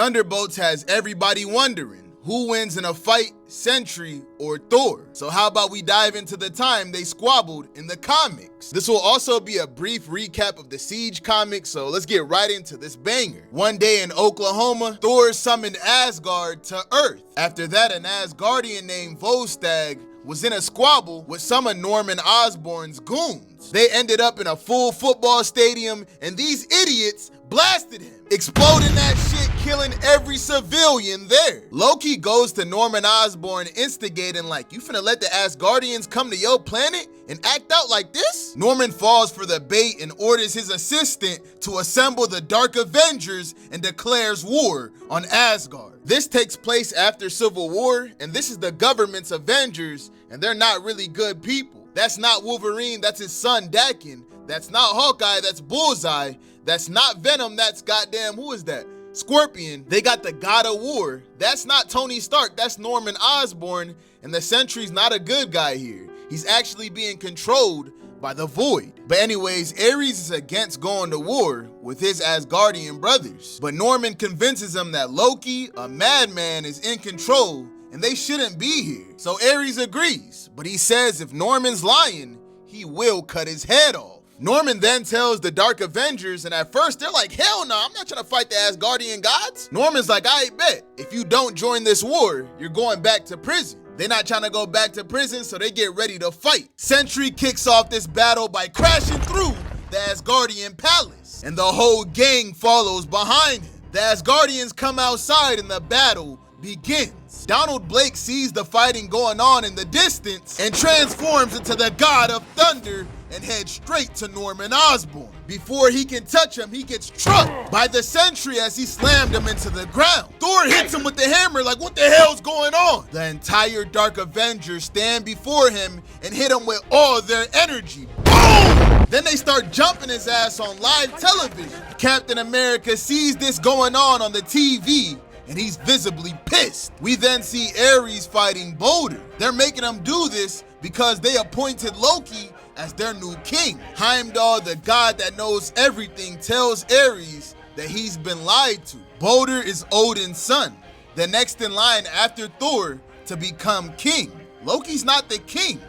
Thunderbolts has everybody wondering, who wins in a fight, Sentry or Thor? So how about we dive into the time they squabbled in the comics? This will also be a brief recap of the Siege comics, so let's get right into this banger. One day in Oklahoma, Thor summoned Asgard to Earth. After that, an Asgardian named Volstagg was in a squabble with some of Norman Osborn's goons. They ended up in a full football stadium, and these idiots blasted him, exploding that shit, killing every civilian there. Loki goes to Norman Osborn, instigating like, you finna let the Asgardians come to your planet and act out like this? Norman falls for the bait and orders his assistant to assemble the Dark Avengers and declares war on Asgard. This takes place after Civil War, and this is the government's Avengers, and they're not really good people. That's not Wolverine, that's his son Dakin. That's not Hawkeye, that's Bullseye. That's not Venom, that's goddamn, who is that? Scorpion. They got the God of War. That's not Tony Stark, that's Norman Osborn. And the Sentry's not a good guy here. He's actually being controlled by the Void. But anyways, Ares is against going to war with his Asgardian brothers. But Norman convinces him that Loki, a madman, is in control and they shouldn't be here. So Ares agrees, but he says if Norman's lying, he will cut his head off. Norman then tells the Dark Avengers, and at first they're like, hell no, I'm not trying to fight the Asgardian gods. Norman's like, I bet, if you don't join this war, you're going back to prison. They're not trying to go back to prison, so they get ready to fight. Sentry kicks off this battle by crashing through the Asgardian palace, and the whole gang follows behind him. The Asgardians come outside and the battle begins. Donald Blake sees the fighting going on in the distance and transforms into the God of Thunder and heads straight to Norman Osborn. Before he can touch him, he gets trucked by the Sentry as he slammed him into the ground. Thor hits him with the hammer like, what the hell's going on? The entire Dark Avengers stand before him and hit him with all their energy. Boom! Then they start jumping his ass on live television. Captain America sees this going on the TV, and he's visibly pissed. We then see Ares fighting Boulder. They're making him do this because they appointed Loki as their new king. Heimdall, the god that knows everything, tells Ares that he's been lied to. Boulder is Odin's son, the next in line after Thor to become king. Loki's not the king,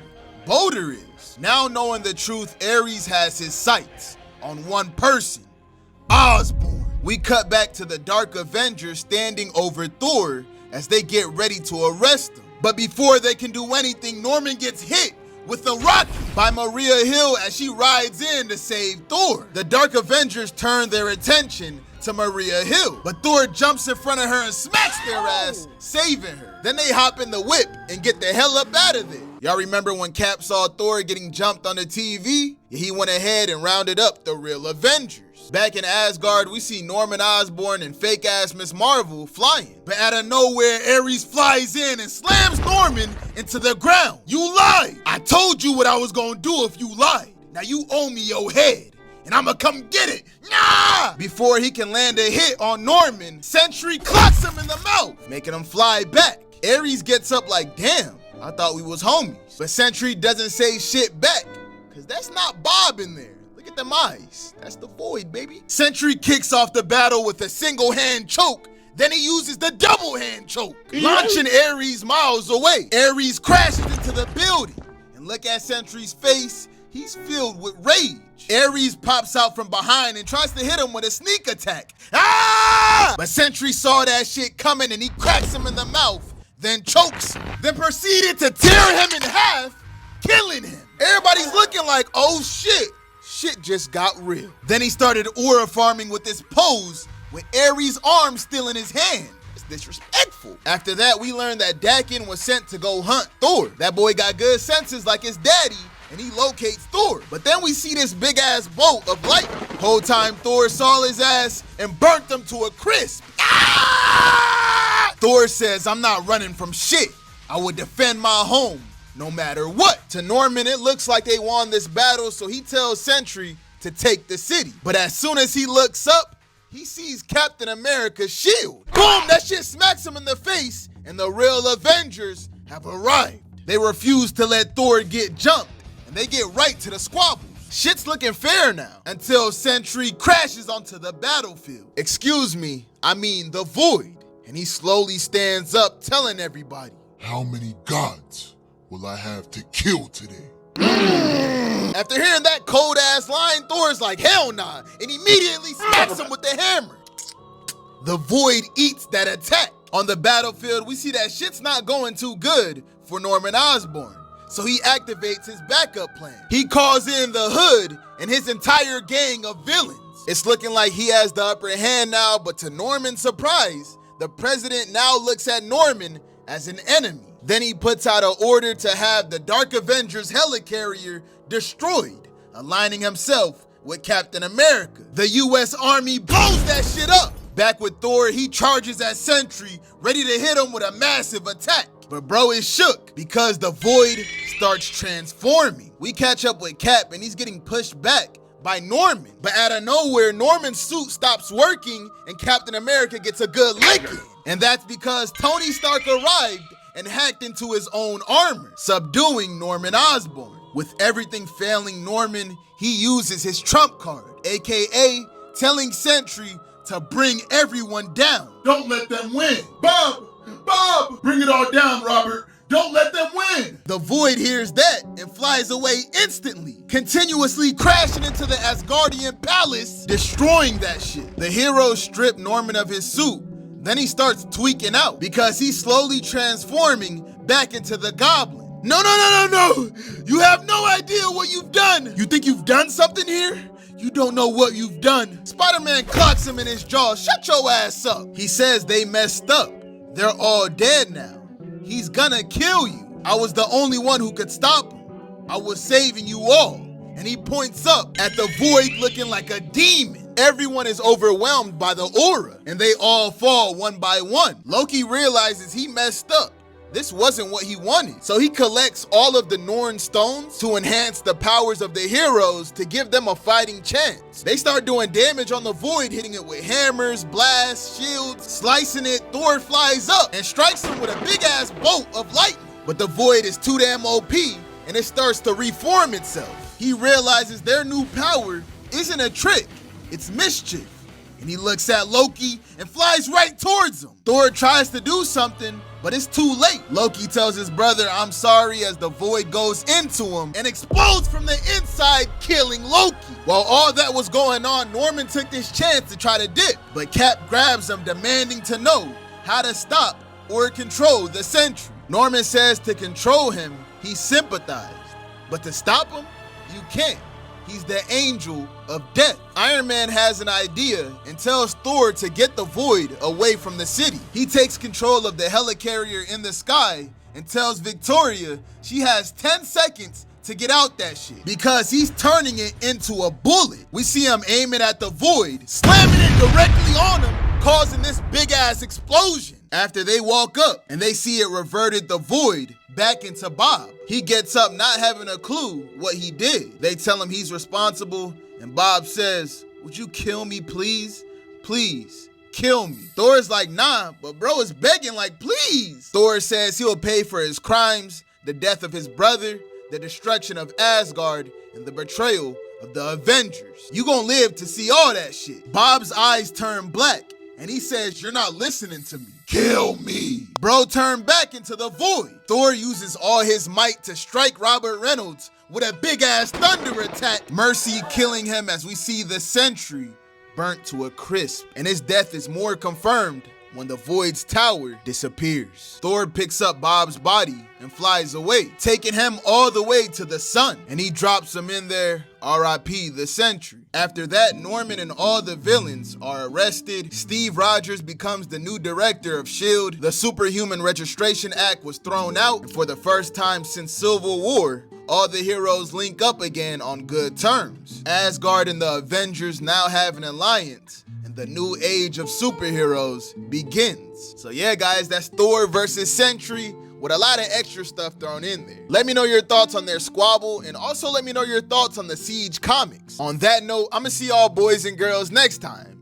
Boulder is. Now knowing the truth, Ares has his sights on one person, Osborn. We cut back to the Dark Avengers standing over Thor as they get ready to arrest him. But before they can do anything, Norman gets hit with a rocket by Maria Hill as she rides in to save Thor. The Dark Avengers turn their attention to Maria Hill, but Thor jumps in front of her and smacks their ass, saving her. Then they hop in the whip and get the hell up out of there. Y'all remember when Cap saw Thor getting jumped on the TV? He went ahead and rounded up the real Avengers. Back in Asgard, we see Norman Osborn and fake-ass Miss Marvel flying. But out of nowhere, Ares flies in and slams Norman into the ground. You lied! I told you what I was gonna do if you lied. Now you owe me your head, and I'ma come get it. Nah! Before he can land a hit on Norman, Sentry clocks him in the mouth, making him fly back. Ares gets up like, damn, I thought we was homies. But Sentry doesn't say shit back, cause that's not Bob in there. Look at them eyes. That's the Void, baby. Sentry kicks off the battle with a single hand choke. Then he uses the double hand choke, launching Ares miles away. Ares crashes into the building. And look at Sentry's face. He's filled with rage. Ares pops out from behind and tries to hit him with a sneak attack. Ah! But Sentry saw that shit coming and he cracks him in the mouth, then chokes him, then proceeded to tear him in half, killing him. Everybody's looking like, oh shit. Shit just got real. Then he started aura farming with this pose with Ares' arm still in his hand. It's disrespectful. After that, we learned that Dakin was sent to go hunt Thor. That boy got good senses like his daddy, and he locates Thor. But then we see this big ass bolt of lightning. Whole time Thor saw his ass and burnt him to a crisp. Ah! Thor says, I'm not running from shit. I would defend my home no matter what. To Norman, it looks like they won this battle, so he tells Sentry to take the city. But as soon as he looks up, he sees Captain America's shield. Boom, that shit smacks him in the face, and the real Avengers have arrived. They refuse to let Thor get jumped, and they get right to the squabbles. Shit's looking fair now, until Sentry crashes onto the battlefield. Excuse me, I mean the Void. And he slowly stands up telling everybody, "How many gods will I have to kill today?" After hearing that cold ass line, Thor's like, hell nah, and immediately smacks him with the hammer. The Void eats that attack. On the battlefield, we see that shit's not going too good for Norman Osborn, so he activates his backup plan. He calls in the Hood and his entire gang of villains. It's looking like he has the upper hand now, but to Norman's surprise, the president now looks at Norman as an enemy. Then he puts out an order to have the Dark Avengers helicarrier destroyed, aligning himself with Captain America. The US Army blows that shit up. Back with Thor, he charges at Sentry, ready to hit him with a massive attack. But bro is shook because the Void starts transforming. We catch up with Cap and he's getting pushed back by Norman. But out of nowhere, Norman's suit stops working and Captain America gets a good licking. And that's because Tony Stark arrived and hacked into his own armor, subduing Norman Osborn. With everything failing Norman, he uses his trump card, aka telling Sentry to bring everyone down. "Don't let them win. Bob! Bring it all down, Robert. Don't let them win." The Void hears that and flies away instantly, continuously crashing into the Asgardian palace, destroying that shit. The heroes strip Norman of his suit. Then he starts tweaking out because he's slowly transforming back into the Goblin. No. You have no idea what you've done. You think you've done something here? You don't know what you've done. Spider-Man clocks him in his jaw. Shut your ass up. He says they messed up. They're all dead now. He's gonna kill you. I was the only one who could stop him. I was saving you all. And he points up at the Void looking like a demon. Everyone is overwhelmed by the aura, and they all fall one by one. Loki realizes he messed up. This wasn't what he wanted. So he collects all of the Norn stones to enhance the powers of the heroes to give them a fighting chance. They start doing damage on the Void, hitting it with hammers, blasts, shields, slicing it. Thor flies up and strikes him with a big ass bolt of lightning. But the Void is too damn OP and it starts to reform itself. He realizes their new power isn't a trick, it's mischief. And he looks at Loki and flies right towards him. Thor tries to do something, but it's too late. Loki tells his brother, "I'm sorry," as the Void goes into him and explodes from the inside, killing Loki. While all that was going on, Norman took this chance to try to dip, but Cap grabs him, demanding to know how to stop or control the Sentry. Norman says to control him, he sympathized, but to stop him, you can't. He's the angel of death. Iron Man has an idea and tells Thor to get the Void away from the city. He takes control of the helicarrier in the sky and tells Victoria she has 10 seconds to get out that shit because he's turning it into a bullet. We see him aiming at the Void, slamming it directly on him, causing this big ass explosion. After they walk up and they see it reverted the Void back into Bob. He gets up not having a clue what he did. They tell him he's responsible and Bob says, "Would you kill me, please? Please, kill me." Thor's like, "Nah," but bro is begging like, "Please." Thor says he'll pay for his crimes, the death of his brother, the destruction of Asgard, and the betrayal of the Avengers. You gonna live to see all that shit. Bob's eyes turn black and he says, "You're not listening to me. Kill me." Bro turned back into the Void. Thor uses all his might to strike Robert Reynolds with a big ass thunder attack, Mercy killing him as we see the Sentry burnt to a crisp. And his death is more confirmed when the Void's tower disappears. Thor picks up Bob's body and flies away, taking him all the way to the sun. And he drops him in there, R.I.P. the Sentry. After that, Norman and all the villains are arrested. Steve Rogers becomes the new director of S.H.I.E.L.D. The Superhuman Registration Act was thrown out. And for the first time since Civil War, all the heroes link up again on good terms. Asgard and the Avengers now have an alliance, and the new age of superheroes begins. So yeah, guys, that's Thor versus Sentry, with a lot of extra stuff thrown in there. Let me know your thoughts on their squabble, and also let me know your thoughts on the Siege comics. On that note, I'm gonna see y'all boys and girls next time.